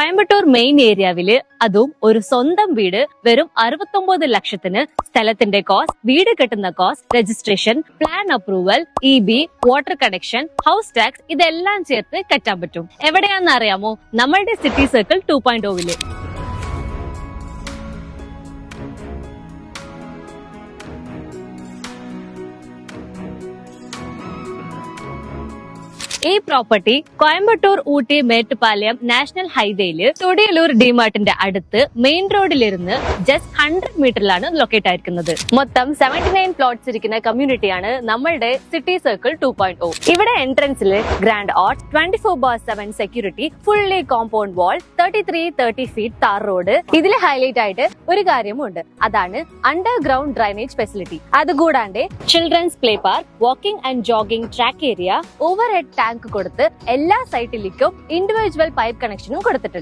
Coimbatore main ഏരിയാവില് അതും ഒരു സ്വന്തം വീട് വെറും 69 ലക്ഷത്തിന് സ്ഥലത്തിന്റെ കോസ്റ്റ്, വീട് കെട്ടുന്ന cost, registration, plan approval, EB, water connection, house tax ഇതെല്ലാം ചേർത്ത് കെട്ടാൻ പറ്റും. എവിടെയാണെന്ന് അറിയാമോ? നമ്മളുടെ സിറ്റി സർക്കിൾ 2.0 ഈ പ്രോപ്പർട്ടി കോയമ്പത്തൂർ ഊട്ടി മേട്ടുപാലയം നാഷണൽ ഹൈവേയില് തൊടിയലൂർ ഡിമാർട്ടിന്റെ അടുത്ത് മെയിൻ റോഡിലിരുന്ന് ജസ്റ്റ് 100 മീറ്ററിലാണ് ലൊക്കേറ്റ് ആയിരിക്കുന്നത്. മൊത്തം 79 പ്ലോട്ട്സ് ഇരിക്കുന്ന കമ്മ്യൂണിറ്റിയാണ് നമ്മളുടെ സിറ്റി സർക്കിൾ 2.0. ഇവിടെ എൻട്രൻസിൽ grand art, 24/7 security, fully compound wall, 33-30 feet tar road. ഇതിൽ ഹൈലൈറ്റ് ആയിട്ട് ഒരു കാര്യമുണ്ട്, അതാണ് അണ്ടർഗ്രൗണ്ട് ഡ്രൈനേജ് ഫെസിലിറ്റി. അതുകൂടാണ്ട് children's play park, walking and jogging track area, overhead tank കൊടുത്ത് എല്ലാ സൈറ്റിലേക്കും ഇൻഡിവിജ്വൽ പൈപ്പ് കണക്ഷനും കൊടുത്തിട്ടുണ്ട്.